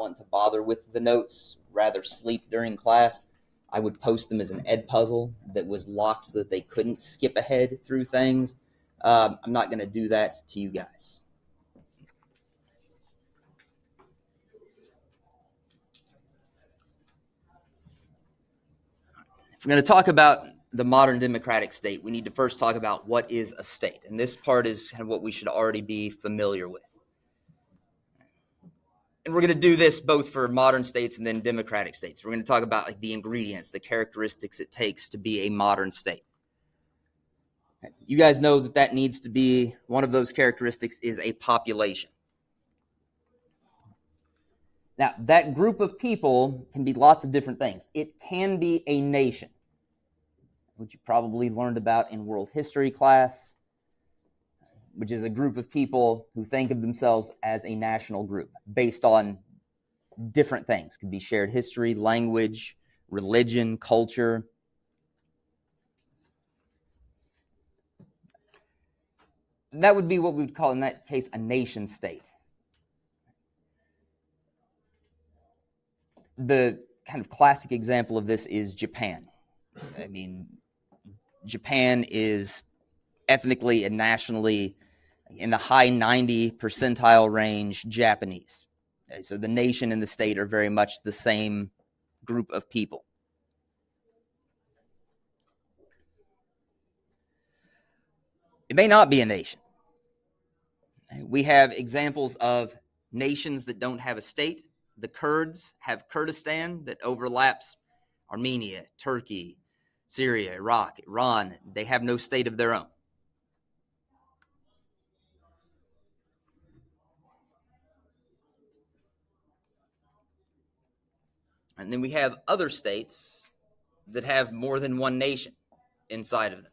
want to bother with the notes, rather sleep during class, I would post them as an ed puzzle that was locked so that they couldn't skip ahead through things. I'm not going to do that to you guys. If we're going to talk about the modern democratic state, we need to first talk about what is a state. And this part is kind of what we should already be familiar with. And we're going to do this both for modern states and then democratic states. We're going to talk about like the ingredients, the characteristics it takes to be a modern state. You guys know that needs to be, one of those characteristics is a population. Now, that group of people can be lots of different things. It can be a nation, which you probably learned about in world history class, which is a group of people who think of themselves as a national group based on different things. It could be shared history, language, religion, culture. That would be what we would call, in that case, a nation state. The kind of classic example of this is Japan. I mean, Japan is ethnically and nationally in the high 90 percentile range Japanese. Okay, so the nation and the state are very much the same group of people. It may not be a nation. We have examples of nations that don't have a state. The Kurds have Kurdistan that overlaps Armenia, Turkey, Syria, Iraq, Iran. They have no state of their own. And then we have other states that have more than one nation inside of them.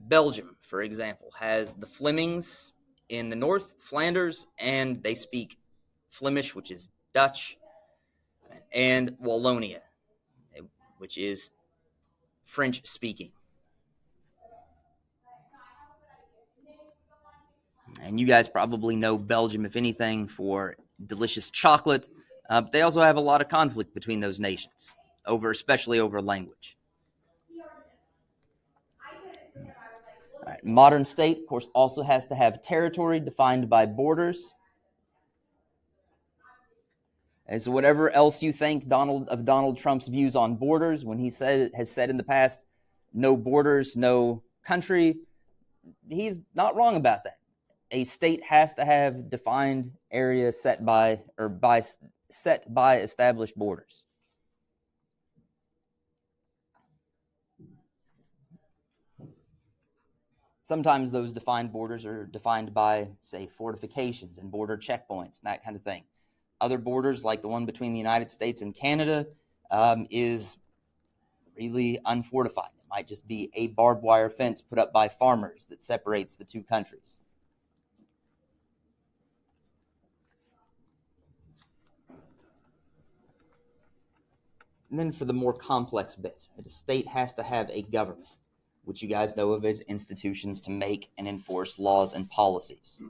Belgium, for example, has the Flemings in the north, Flanders, and they speak Flemish, which is Dutch, and Wallonia, which is French speaking. And you guys probably know Belgium, if anything, for delicious chocolate. But they also have a lot of conflict between those nations, especially over language. All right. Modern state, of course, also has to have territory defined by borders. And so whatever else you think of Donald Trump's views on borders, when he has said in the past, no borders, no country, he's not wrong about that. A state has to have defined areas set by established borders. Sometimes those defined borders are defined by, say, fortifications and border checkpoints, and that kind of thing. Other borders, like the one between the United States and Canada, is really unfortified. It might just be a barbed wire fence put up by farmers that separates the two countries. And then for the more complex bit, a state has to have a government, which you guys know of as institutions to make and enforce laws and policies.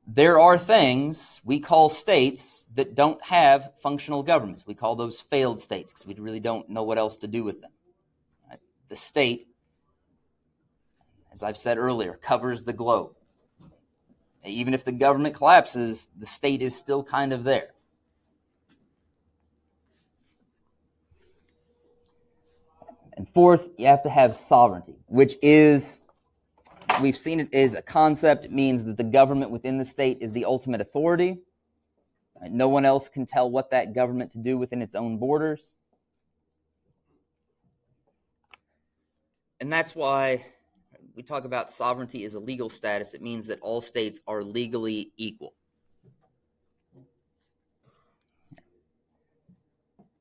There are things we call states that don't have functional governments. We call those failed states because we really don't know what else to do with them. The state, as I've said earlier, covers the globe. Even if the government collapses, the state is still kind of there. And fourth, you have to have sovereignty, which is, we've seen it as a concept. It means that the government within the state is the ultimate authority. No one else can tell what that government to do within its own borders. And that's why we talk about sovereignty as a legal status. It means that all states are legally equal.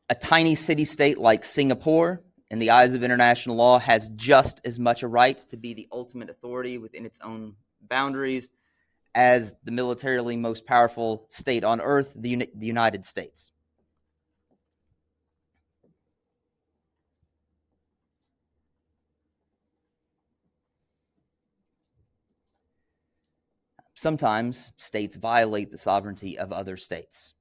A tiny city-state like Singapore, in the eyes of international law, has just as much a right to be the ultimate authority within its own boundaries as the militarily most powerful state on earth, the United States. sometimes states violate the sovereignty of other states.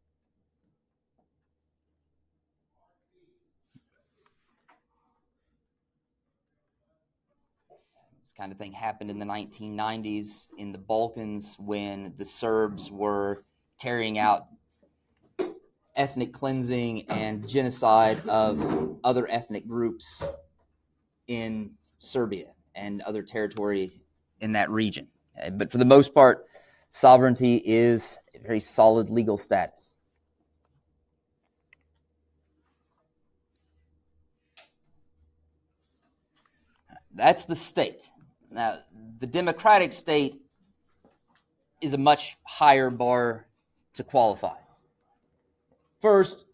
This kind of thing happened in the 1990s in the Balkans when the Serbs were carrying out ethnic cleansing and genocide of other ethnic groups in Serbia and other territory in that region. But for the most part, sovereignty is a very solid legal status. That's the state. Now, the democratic state is a much higher bar to qualify. First,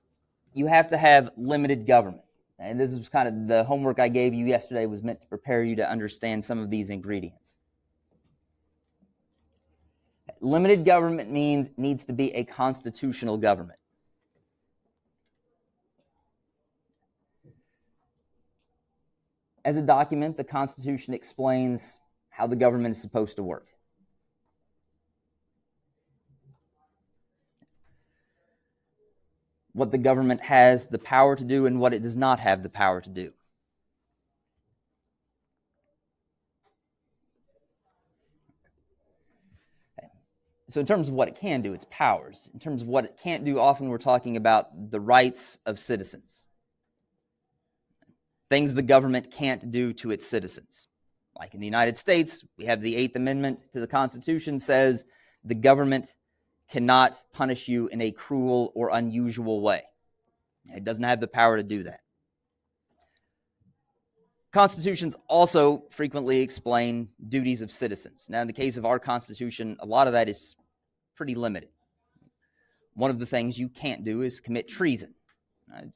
you have to have limited government. And this is kind of the homework I gave you yesterday was meant to prepare you to understand some of these ingredients. Limited government means it needs to be a constitutional government. As a document, the Constitution explains how the government is supposed to work. What the government has the power to do and what it does not have the power to do. So in terms of what it can do, its powers. In terms of what it can't do, often we're talking about the rights of citizens. Things the government can't do to its citizens. Like in the United States, we have the 8th Amendment to the Constitution says the government cannot punish you in a cruel or unusual way. It doesn't have the power to do that. Constitutions also frequently explain duties of citizens. Now, in the case of our Constitution, a lot of that is pretty limited. One of the things you can't do is commit treason.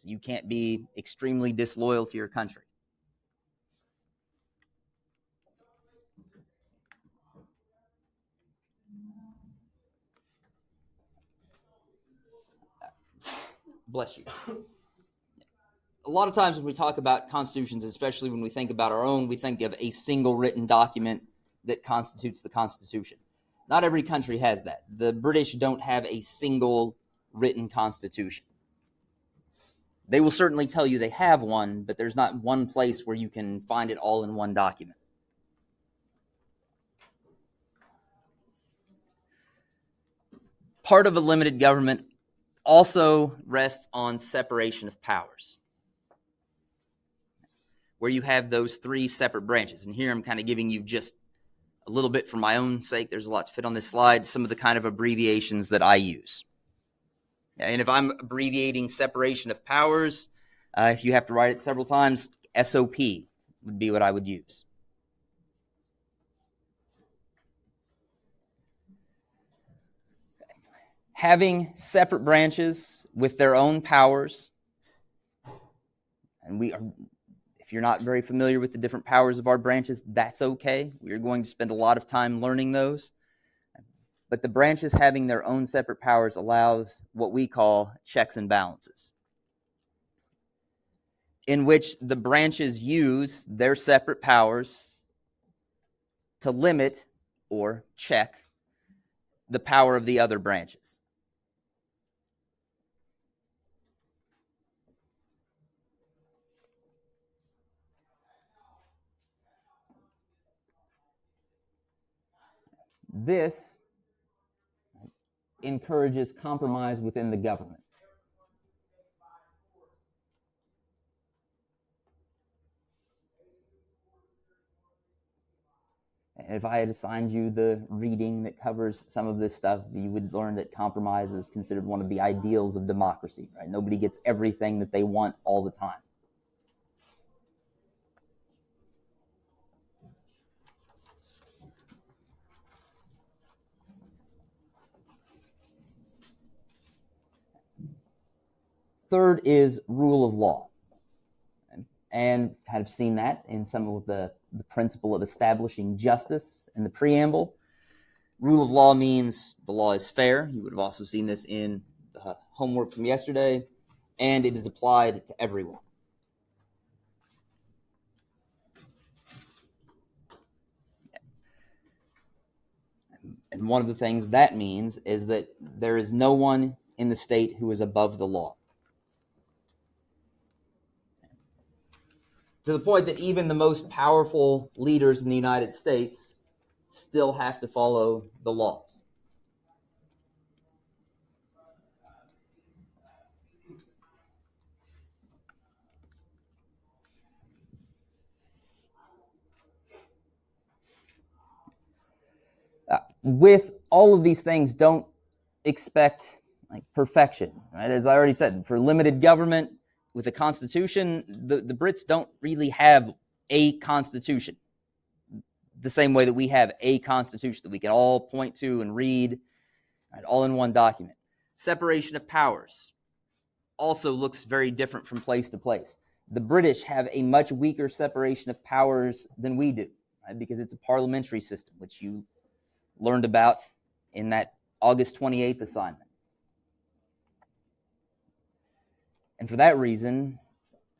You can't be extremely disloyal to your country. Bless you. A lot of times when we talk about constitutions, especially when we think about our own, we think of a single written document that constitutes the Constitution. Not every country has that. The British don't have a single written constitution. They will certainly tell you they have one, but there's not one place where you can find it all in one document. Part of a limited government also rests on separation of powers, where you have those 3 separate branches. And here I'm kind of giving you just a little bit for my own sake. There's a lot to fit on this slide, some of the kind of abbreviations that I use. And if I'm abbreviating separation of powers, if you have to write it several times, SOP would be what I would use. Having separate branches with their own powers, and if you're not very familiar with the different powers of our branches, that's okay. We're going to spend a lot of time learning those. But the branches having their own separate powers allows what we call checks and balances, in which the branches use their separate powers to limit or check the power of the other branches. This encourages compromise within the government. If I had assigned you the reading that covers some of this stuff, you would learn that compromise is considered one of the ideals of democracy, right? Nobody gets everything that they want all the time. Third is rule of law. And kind of seen that in some of the principle of establishing justice in the preamble. Rule of law means the law is fair. You would have also seen this in the homework from yesterday, and it is applied to everyone. And one of the things that means is that there is no one in the state who is above the law. To the point that even the most powerful leaders in the United States still have to follow the laws. With all of these things, don't expect perfection. Right? As I already said, for limited government with a constitution, the Brits don't really have a constitution the same way that we have a constitution that we can all point to and read, right, all in one document. Separation of powers also looks very different from place to place. The British have a much weaker separation of powers than we do, right, because it's a parliamentary system, which you learned about in that August 28th assignment. And for that reason,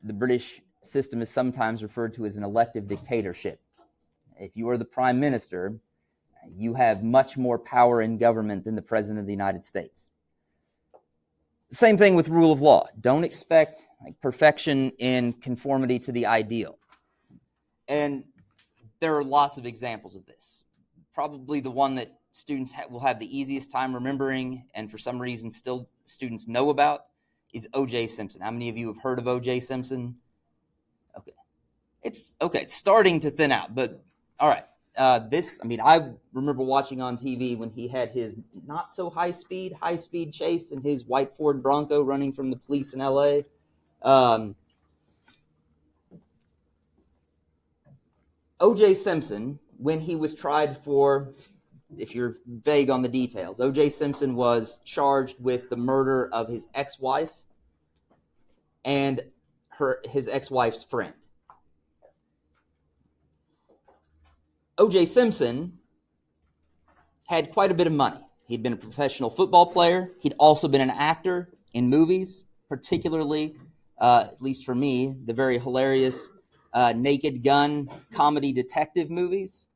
the British system is sometimes referred to as an elective dictatorship. If you are the prime minister, you have much more power in government than the president of the United States. Same thing with rule of law. Don't expect perfection in conformity to the ideal. And there are lots of examples of this. Probably the one that students will have the easiest time remembering, and for some reason still students know about, is O.J. Simpson. How many of you have heard of O.J. Simpson? Okay. It's starting to thin out, but all right. I remember watching on TV when he had his not so high speed chase in his white Ford Bronco running from the police in LA. O.J. Simpson, when he was tried for, if you're vague on the details, O.J. Simpson was charged with the murder of his ex-wife and his ex-wife's friend. O.J. Simpson had quite a bit of money. He'd been a professional football player. He'd also been an actor in movies, particularly, at least for me, the very hilarious Naked Gun comedy detective movies.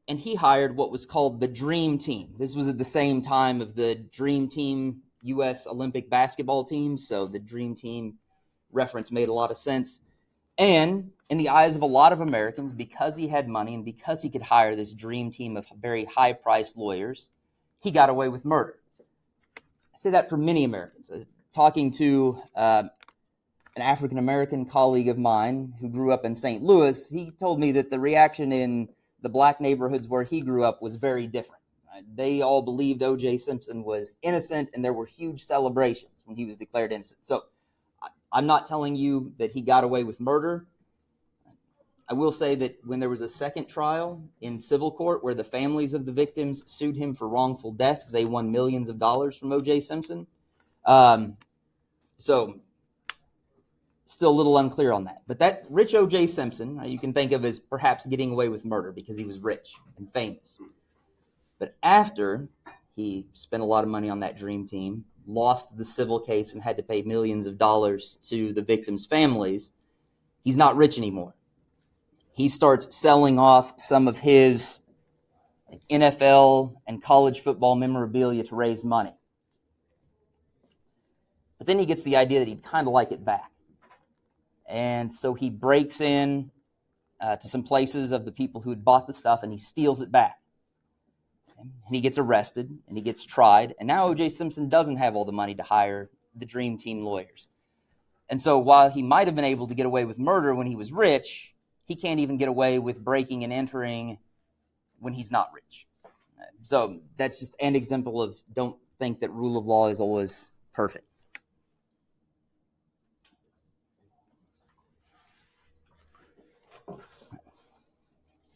And he hired what was called the Dream Team. This was at the same time of the Dream Team U.S. Olympic basketball team, so the Dream Team reference made a lot of sense. And in the eyes of a lot of Americans, because he had money and because he could hire this dream team of very high-priced lawyers, he got away with murder. I say that for many Americans. Talking to an African-American colleague of mine who grew up in St. Louis, he told me that the reaction in the black neighborhoods where he grew up was very different. They all believed O.J. Simpson was innocent, and there were huge celebrations when he was declared innocent. So I'm not telling you that he got away with murder. I will say that when there was a second trial in civil court where the families of the victims sued him for wrongful death, they won millions of dollars from O.J. Simpson. So still a little unclear on that. But that rich O.J. Simpson, you can think of as perhaps getting away with murder because he was rich and famous. But after he spent a lot of money on that dream team, lost the civil case and had to pay millions of dollars to the victims' families, he's not rich anymore. He starts selling off some of his NFL and college football memorabilia to raise money. But then he gets the idea that he'd kind of like it back. And so he breaks in to some places of the people who had bought the stuff, and he steals it back. And he gets arrested, and he gets tried. And now O.J. Simpson doesn't have all the money to hire the Dream Team lawyers. And so while he might have been able to get away with murder when he was rich, he can't even get away with breaking and entering when he's not rich. So that's just an example of don't think that rule of law is always perfect.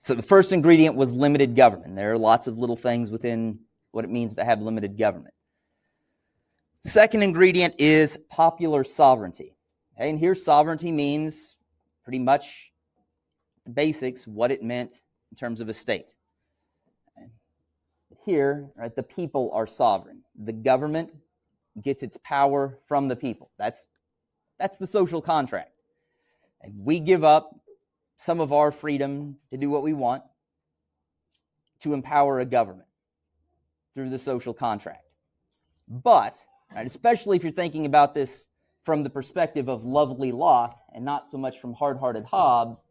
So the first ingredient was limited government. There are lots of little things within what it means to have limited government. Second ingredient is popular sovereignty. Okay, and here sovereignty means pretty much the basics, what it meant in terms of a state. Here, right, the people are sovereign. The government gets its power from the people. That's the social contract. And we give up some of our freedom to do what we want, to empower a government through the social contract. But, right, especially if you're thinking about this from the perspective of lovely Locke and not so much from hard-hearted Hobbes,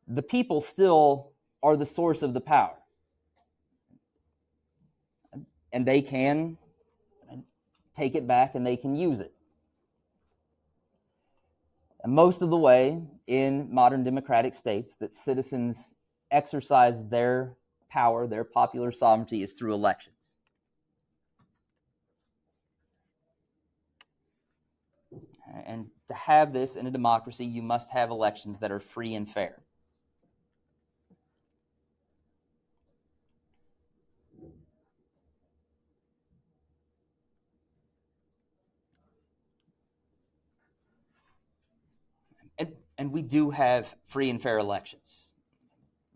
the people still are the source of the power. And they can take it back and they can use it. And most of the way in modern democratic states that citizens exercise their power, their popular sovereignty, is through elections. And to have this in a democracy, you must have elections that are free and fair. And we do have free and fair elections.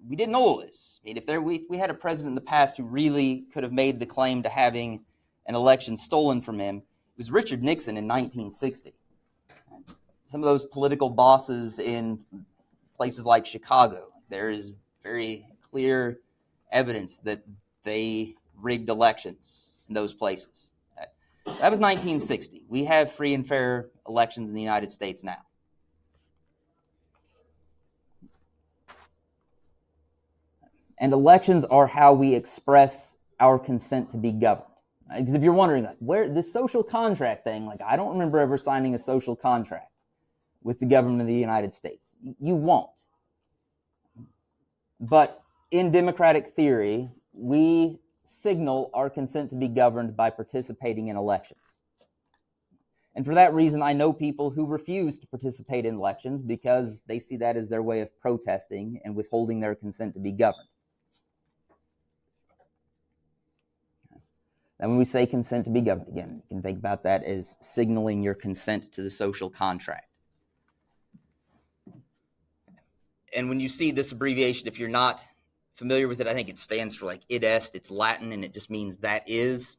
We didn't always. I mean, if we had a president in the past who really could have made the claim to having an election stolen from him, it was Richard Nixon in 1960. Some of those political bosses in places like Chicago, there is very clear evidence that they rigged elections in those places. That was 1960. We have free and fair elections in the United States now. And elections are how we express our consent to be governed. Because if you're wondering, like, where this social contract thing, like, I don't remember ever signing a social contract with the government of the United States. You won't. But in democratic theory, we signal our consent to be governed by participating in elections. And for that reason, I know people who refuse to participate in elections because they see that as their way of protesting and withholding their consent to be governed. And when we say consent to be governed, again, you can think about that as signaling your consent to the social contract. And when you see this abbreviation, if you're not familiar with it, I think it stands for like id est. It's Latin, and it just means that is.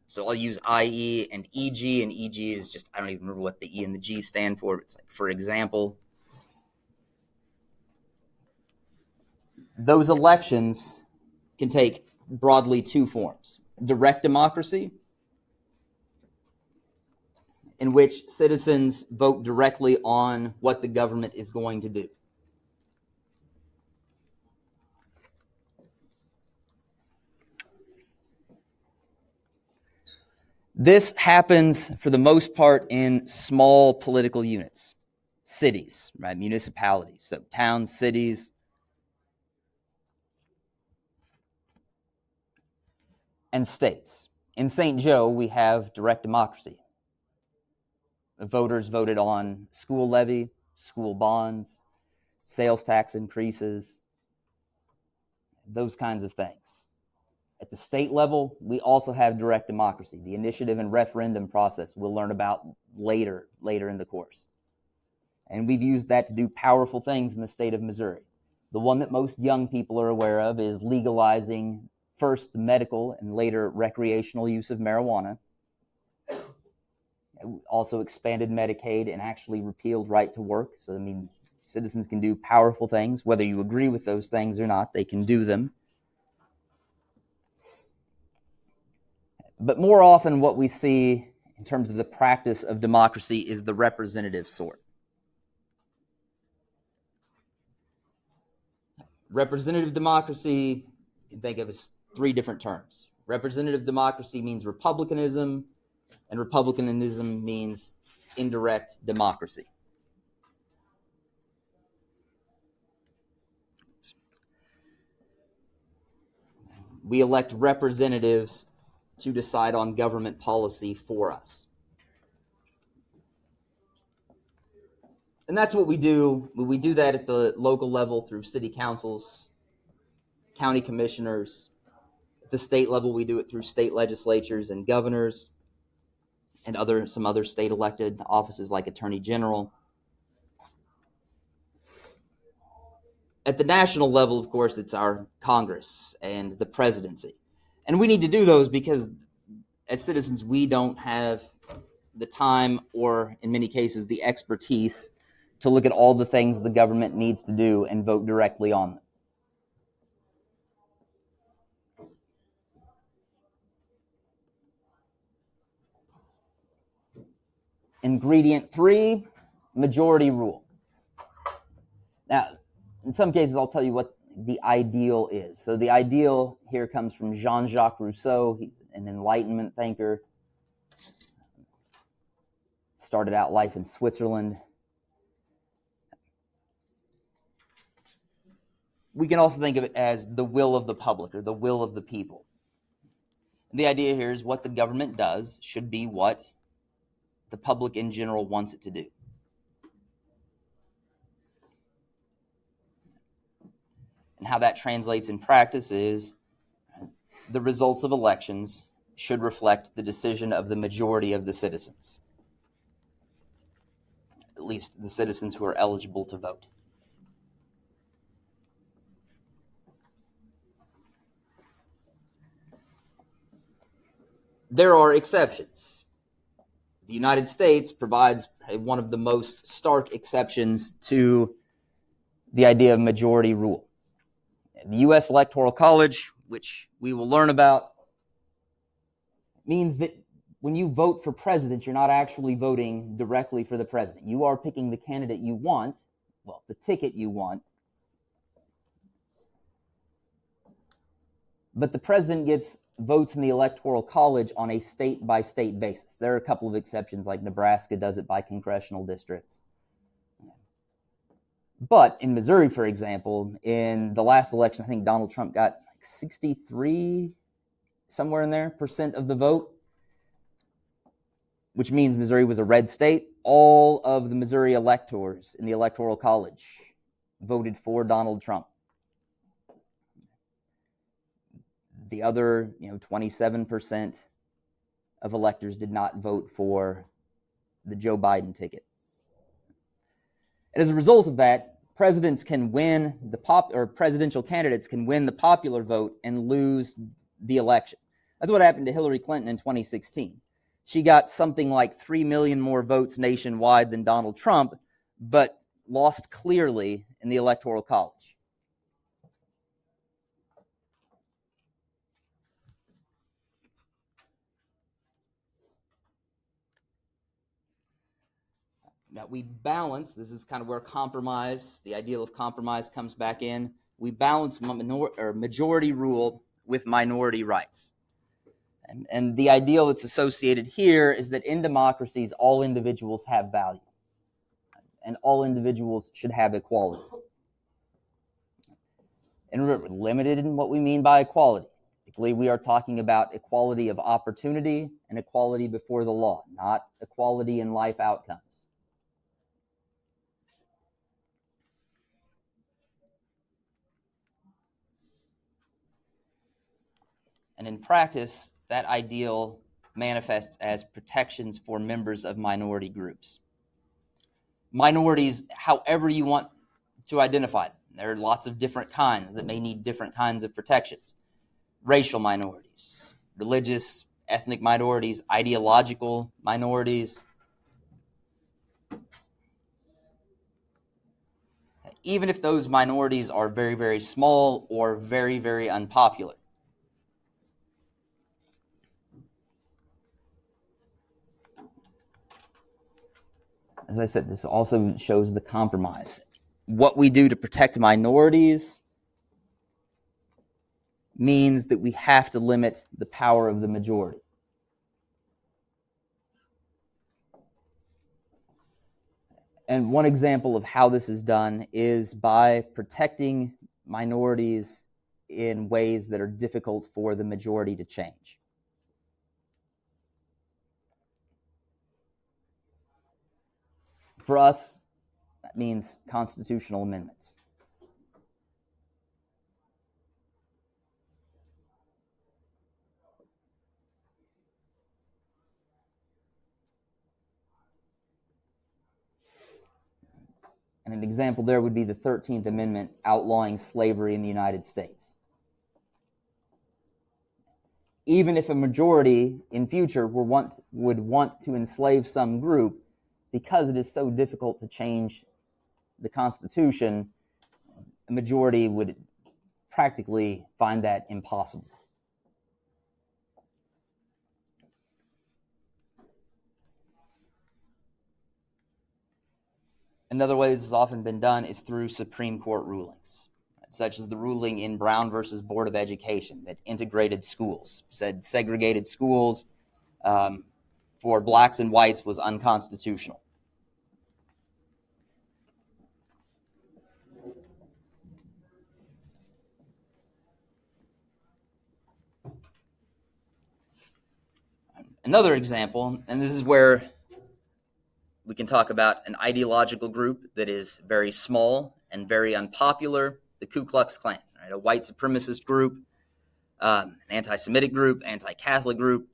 So I'll use IE and EG, and EG is just, I don't even remember what the E and the G stand for. It's like, for example. Those elections can take broadly two forms. Direct democracy, in which citizens vote directly on what the government is going to do. This happens for the most part in small political units, cities, right? Municipalities, so towns, cities. And states. In St. Joe, we have direct democracy. The voters voted on school levy, school bonds, sales tax increases, those kinds of things. At the state level, we also have direct democracy. The initiative and referendum process we'll learn about later in the course. And we've used that to do powerful things in the state of Missouri. The one that most young people are aware of is legalizing first the medical and later recreational use of marijuana. It also expanded Medicaid and actually repealed right to work. So, I mean, citizens can do powerful things. Whether you agree with those things or not, they can do them. But more often what we see in terms of the practice of democracy is the representative sort. Representative democracy, you can think of as three different terms. Representative democracy means republicanism, and republicanism means indirect democracy. We elect representatives to decide on government policy for us. And that's what we do. We do that at the local level through city councils, county commissioners. At the state level, we do it through state legislatures and governors and some other state elected offices like attorney general. At the national level, of course, it's our Congress and the presidency. And we need to do those because as citizens, we don't have the time or, in many cases, the expertise to look at all the things the government needs to do and vote directly on them. Ingredient 3, majority rule. Now, in some cases, I'll tell you what the ideal is. So the ideal here comes from Jean-Jacques Rousseau. He's an Enlightenment thinker. Started out life in Switzerland. We can also think of it as the will of the public or the will of the people. The idea here is what the government does should be what the public in general wants it to do. And how that translates in practice is the results of elections should reflect the decision of the majority of the citizens, at least the citizens who are eligible to vote. There are exceptions. The United States provides one of the most stark exceptions to the idea of majority rule. The U.S. Electoral College, which we will learn about, means that when you vote for president, you're not actually voting directly for the president. You are picking the candidate you want, well, the ticket you want, but the president gets votes in the Electoral College on a state-by-state basis. There are a couple of exceptions, like Nebraska does it by congressional districts. But in Missouri, for example, in the last election, I think Donald Trump got like 63, somewhere in there, % of the vote, which means Missouri was a red state. All of the Missouri electors in the Electoral College voted for Donald Trump. The other, 27% of electors did not vote for the Joe Biden ticket. And as a result of that, presidents can win presidential candidates can win the popular vote and lose the election. That's what happened to Hillary Clinton in 2016. She got something like 3 million more votes nationwide than Donald Trump, but lost clearly in the Electoral College. Now we balance, this is kind of where compromise, the ideal of compromise comes back in. We balance majority rule with minority rights. And the ideal that's associated here is that in democracies, all individuals have value. And all individuals should have equality. And remember, limited in what we mean by equality. Typically, we are talking about equality of opportunity and equality before the law, not equality in life outcomes. And in practice, that ideal manifests as protections for members of minority groups. Minorities, however you want to identify them. There are lots of different kinds that may need different kinds of protections. Racial minorities, religious, ethnic minorities, ideological minorities. Even if those minorities are very, very small or very, very unpopular. As I said, this also shows the compromise. What we do to protect minorities means that we have to limit the power of the majority. And one example of how this is done is by protecting minorities in ways that are difficult for the majority to change. For us, that means constitutional amendments. And an example there would be the 13th Amendment outlawing slavery in the United States. Even if a majority in future would want to enslave some group, because it is so difficult to change the Constitution, a majority would practically find that impossible. Another way this has often been done is through Supreme Court rulings, such as the ruling in Brown versus Board of Education that integrated schools, said segregated schools for blacks and whites was unconstitutional. Another example, and this is where we can talk about an ideological group that is very small and very unpopular, the Ku Klux Klan, right? A white supremacist group, an anti-Semitic group, anti-Catholic group.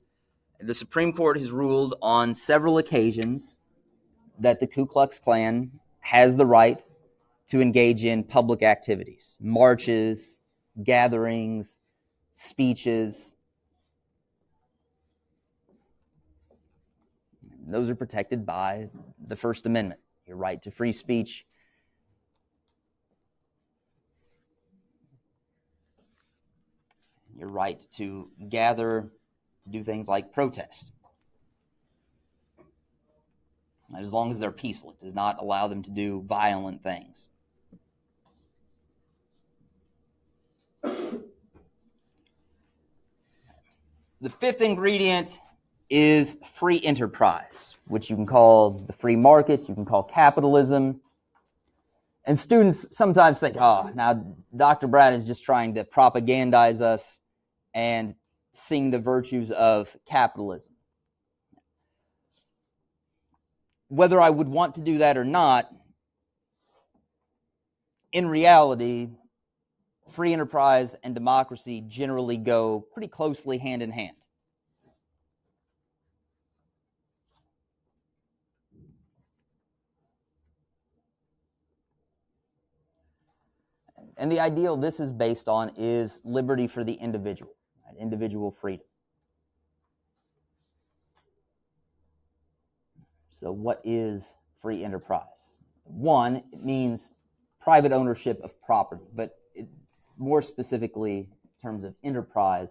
The Supreme Court has ruled on several occasions that the Ku Klux Klan has the right to engage in public activities, marches, gatherings, speeches. Those are protected by the First Amendment, your right to free speech. Your right to gather, to do things like protest. As long as they're peaceful, it does not allow them to do violent things. The fifth ingredient is free enterprise, which you can call the free market, you can call capitalism. And students sometimes think, oh, now Dr. Brad is just trying to propagandize us and sing the virtues of capitalism. Whether I would want to do that or not, in reality, free enterprise and democracy generally go pretty closely hand in hand. And the ideal this is based on is liberty for the individual, right? Individual freedom. So what is free enterprise? One, it means private ownership of property, but more specifically in terms of enterprise,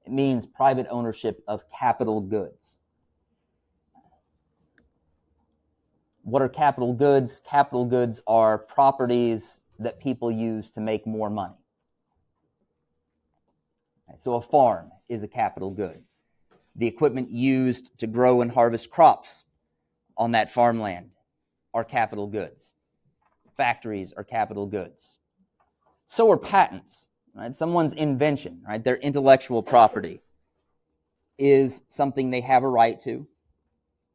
it means private ownership of capital goods. What are capital goods? Capital goods are properties that people use to make more money. So a farm is a capital good. The equipment used to grow and harvest crops on that farmland are capital goods. Factories are capital goods. So are patents, right? Someone's invention, right? Their intellectual property is something they have a right to,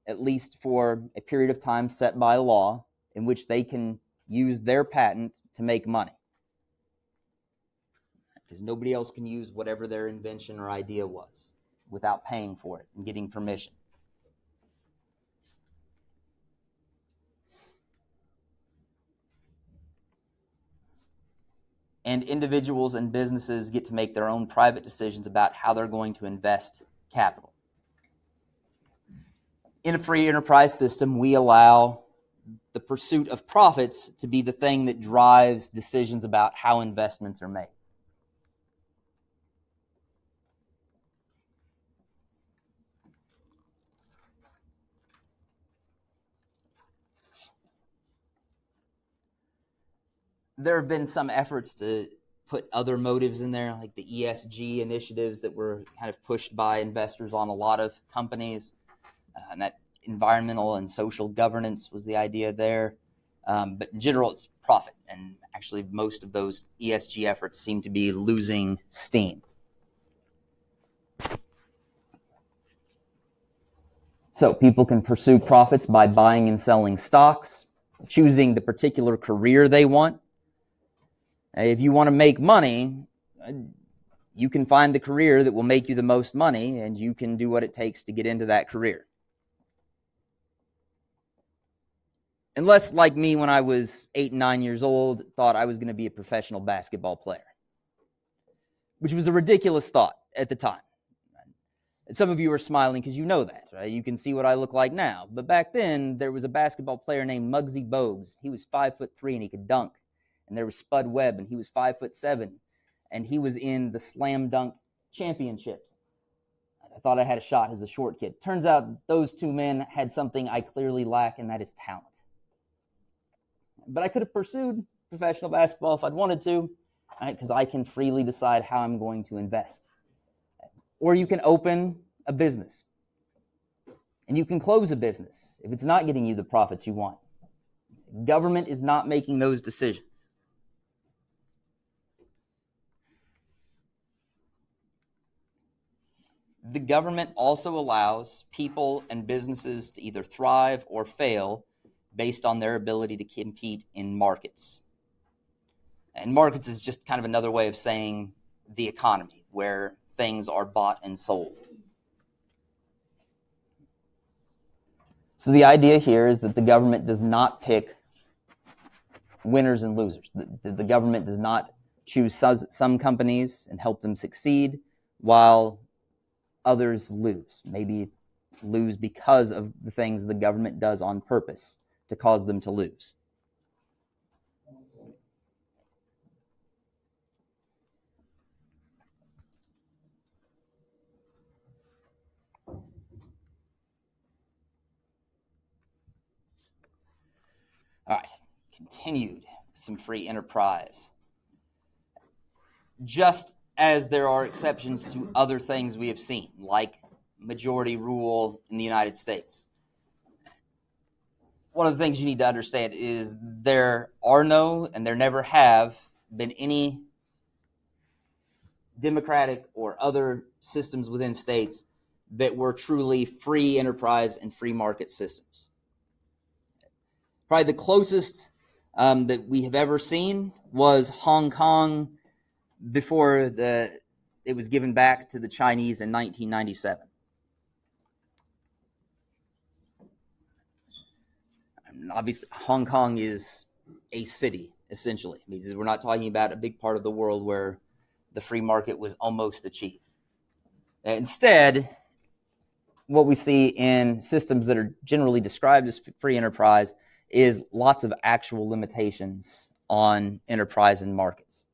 at least for a period of time set by law, in which they can use their patent to make money. Because nobody else can use whatever their invention or idea was without paying for it and getting permission. And individuals and businesses get to make their own private decisions about how they're going to invest capital. In a free enterprise system, we allow the pursuit of profits to be the thing that drives decisions about how investments are made. There have been some efforts to put other motives in there, like the ESG initiatives that were kind of pushed by investors on a lot of companies. And that environmental and social governance was the idea there. But in general, it's profit. And actually, most of those ESG efforts seem to be losing steam. So people can pursue profits by buying and selling stocks, choosing the particular career they want. If you want to make money, you can find the career that will make you the most money, and you can do what it takes to get into that career. Unless, like me, when I was 8 and 9 years old, thought I was going to be a professional basketball player, which was a ridiculous thought at the time. Some of you are smiling because you know that, right? You can see what I look like now. But back then, there was a basketball player named Muggsy Bogues. He was 5'3" and he could dunk. And there was Spud Webb, and he was 5'7", and he was in the slam dunk championships. I thought I had a shot as a short kid. Turns out those two men had something I clearly lack, and that is talent. But I could have pursued professional basketball if I'd wanted to, right? Because I can freely decide how I'm going to invest. Or you can open a business, and you can close a business if it's not getting you the profits you want. Government is not making those decisions. The government also allows people and businesses to either thrive or fail based on their ability to compete in markets. And markets is just kind of another way of saying the economy, where things are bought and sold. So the idea here is that the government does not pick winners and losers. The government does not choose some companies and help them succeed while others lose. Maybe lose because of the things the government does on purpose to cause them to lose. All right, continued some free enterprise. Just as there are exceptions to other things we have seen, like majority rule in the United States. One of the things you need to understand is there are no, and there never have been any democratic or other systems within states that were truly free enterprise and free market systems. Probably the closest that we have ever seen was Hong Kong before it was given back to the Chinese in 1997. Obviously, Hong Kong is a city, essentially. I mean, we're not talking about a big part of the world where the free market was almost achieved. Instead, what we see in systems that are generally described as free enterprise is lots of actual limitations on enterprise and markets.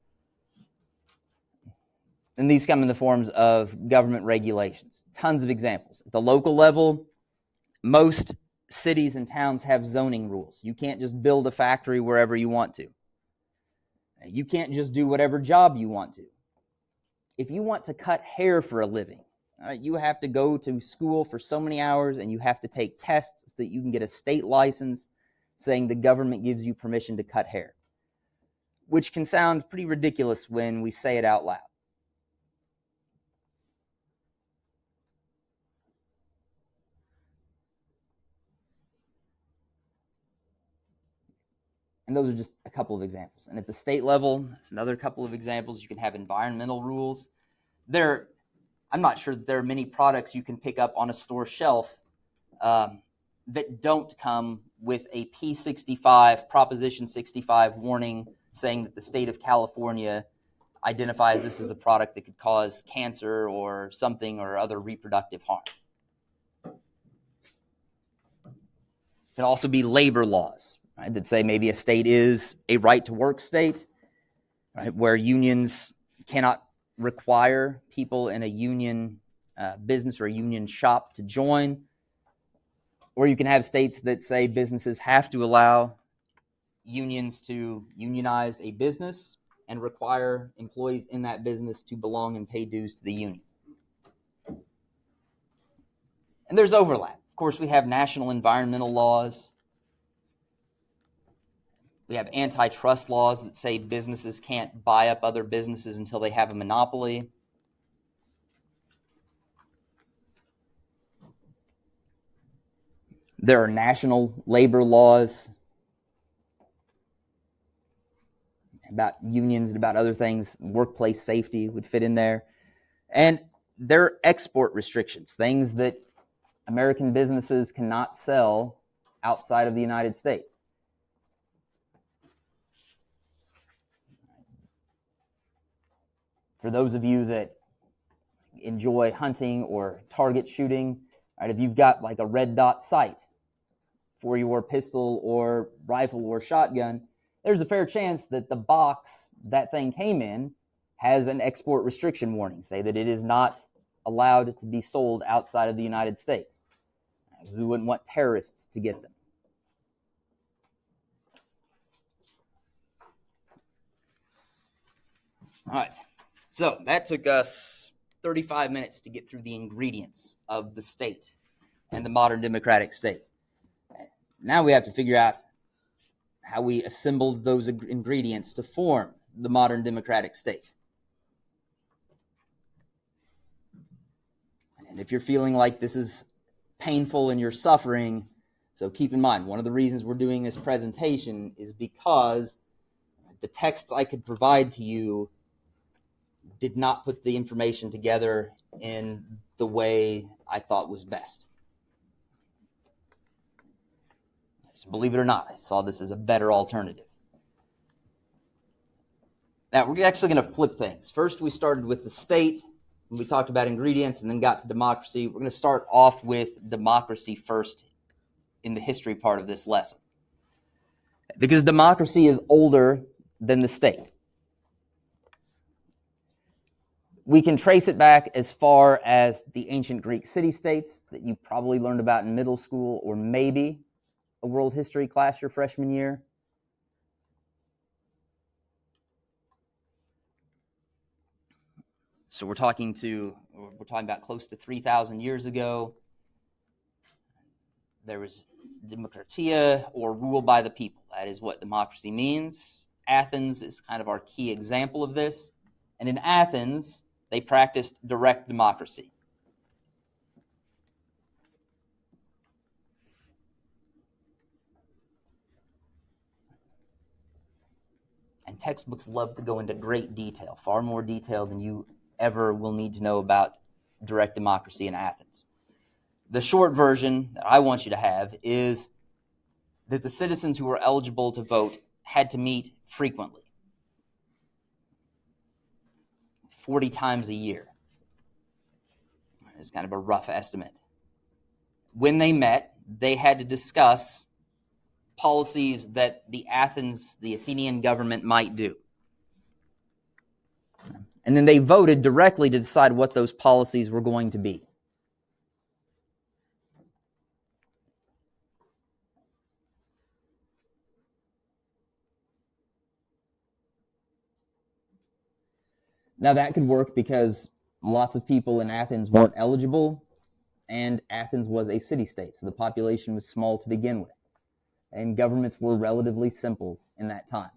And these come in the forms of government regulations. Tons of examples. At the local level, most cities and towns have zoning rules. You can't just build a factory wherever you want to. You can't just do whatever job you want to. If you want to cut hair for a living, you have to go to school for so many hours and you have to take tests so that you can get a state license saying the government gives you permission to cut hair, which can sound pretty ridiculous when we say it out loud. And those are just a couple of examples. And at the state level, it's another couple of examples. You can have environmental rules. I'm not sure that there are many products you can pick up on a store shelf that don't come with a P65, Proposition 65 warning saying that the state of California identifies this as a product that could cause cancer or something or other reproductive harm. It can also be labor laws, right, that say maybe a state is a right-to-work state, right, where unions cannot require people in a union business or a union shop to join. Or you can have states that say businesses have to allow unions to unionize a business and require employees in that business to belong and pay dues to the union. And there's overlap. Of course, we have national environmental laws. We have antitrust laws that say businesses can't buy up other businesses until they have a monopoly. There are national labor laws about unions and about other things. Workplace safety would fit in there. And there are export restrictions, things that American businesses cannot sell outside of the United States. For those of you that enjoy hunting or target shooting, right? If you've got like a red dot sight for your pistol or rifle or shotgun, there's a fair chance that the box that thing came in has an export restriction warning, say that it is not allowed to be sold outside of the United States. We wouldn't want terrorists to get them. All right, so that took us 35 minutes to get through the ingredients of the state and the modern democratic state. Now we have to figure out how we assembled those ingredients to form the modern democratic state. And if you're feeling like this is painful and you're suffering, so keep in mind, one of the reasons we're doing this presentation is because the texts I could provide to you did not put the information together in the way I thought was best. So believe it or not, I saw this as a better alternative. Now, we're actually going to flip things. First, we started with the state, and we talked about ingredients, and then got to democracy. We're going to start off with democracy first in the history part of this lesson, because democracy is older than the state. We can trace it back as far as the ancient Greek city-states that you probably learned about in middle school, or maybe a world history class your freshman year. So we're talking about close to 3,000 years ago. There was democratia, or rule by the people. That is what democracy means. Athens is kind of our key example of this. And in Athens, they practiced direct democracy. And textbooks love to go into great detail, far more detail than you ever will need to know about direct democracy in Athens. The short version that I want you to have is that the citizens who were eligible to vote had to meet frequently, 40 times a year. It's kind of a rough estimate. When they met, they had to discuss policies that the Athenian government might do. And then they voted directly to decide what those policies were going to be. Now that could work because lots of people in Athens weren't eligible, and Athens was a city-state, so the population was small to begin with. And governments were relatively simple in that time.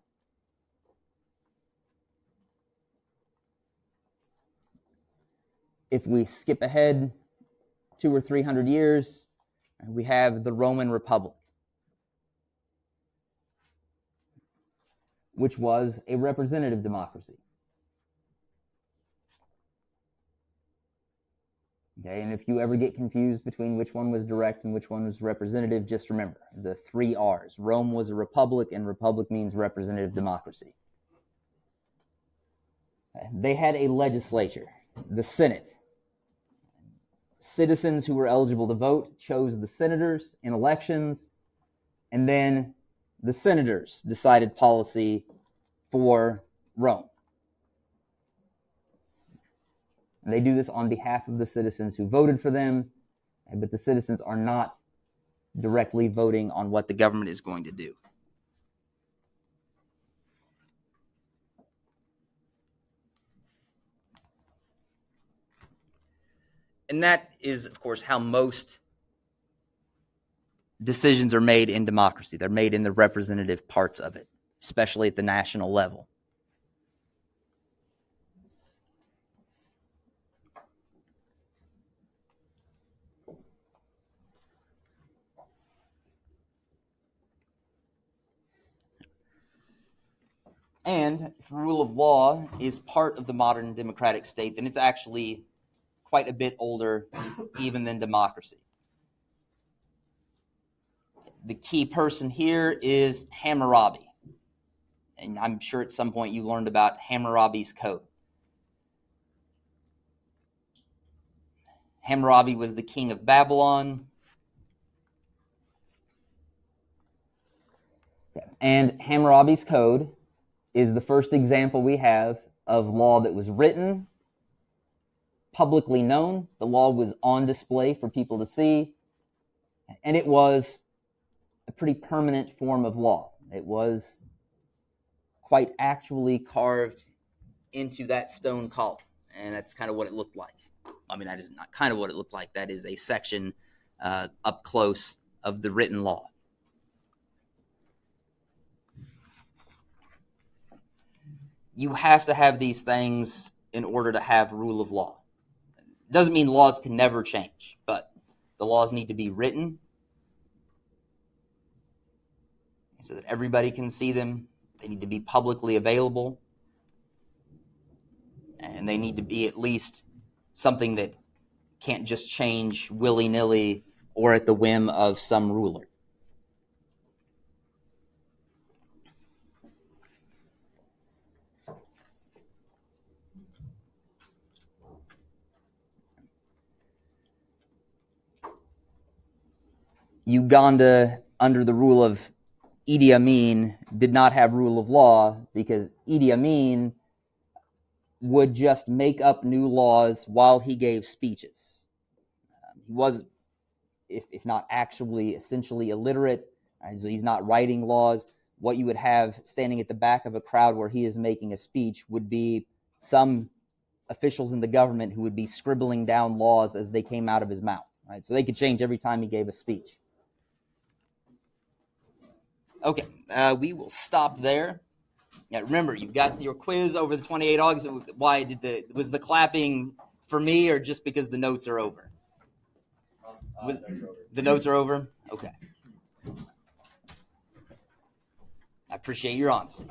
If we skip ahead 200 or 300 years, we have the Roman Republic, which was a representative democracy. Okay, and if you ever get confused between which one was direct and which one was representative, just remember the 3 R's. Rome was a republic, and republic means representative democracy. They had a legislature, the Senate. Citizens who were eligible to vote chose the senators in elections, and then the senators decided policy for Rome. And they do this on behalf of the citizens who voted for them, but the citizens are not directly voting on what the government is going to do. And that is, of course, how most decisions are made in democracy. They're made in the representative parts of it, especially at the national level. And if rule of law is part of the modern democratic state, then it's actually quite a bit older even than democracy. The key person here is Hammurabi. And I'm sure at some point you learned about Hammurabi's Code. Hammurabi was the king of Babylon. And Hammurabi's Code is the first example we have of law that was written, publicly known. The law was on display for people to see, and it was a pretty permanent form of law. It was quite actually carved into that stone column, and that's kind of what it looked like. I mean, that is not kind of what it looked like. That is a section up close of the written law. You have to have these things in order to have rule of law. It doesn't mean laws can never change, but the laws need to be written so that everybody can see them. They need to be publicly available, and they need to be at least something that can't just change willy-nilly or at the whim of some ruler. Uganda, under the rule of Idi Amin, did not have rule of law because Idi Amin would just make up new laws while he gave speeches. He was, if not actually, essentially illiterate, so he's not writing laws. What you would have standing at the back of a crowd where he is making a speech would be some officials in the government who would be scribbling down laws as they came out of his mouth. Right? So they could change every time he gave a speech. Okay, we will stop there. Now remember, you've got your quiz over the 28 August. Why was the clapping for me or just because the notes are over? The notes are over? Okay. I appreciate your honesty.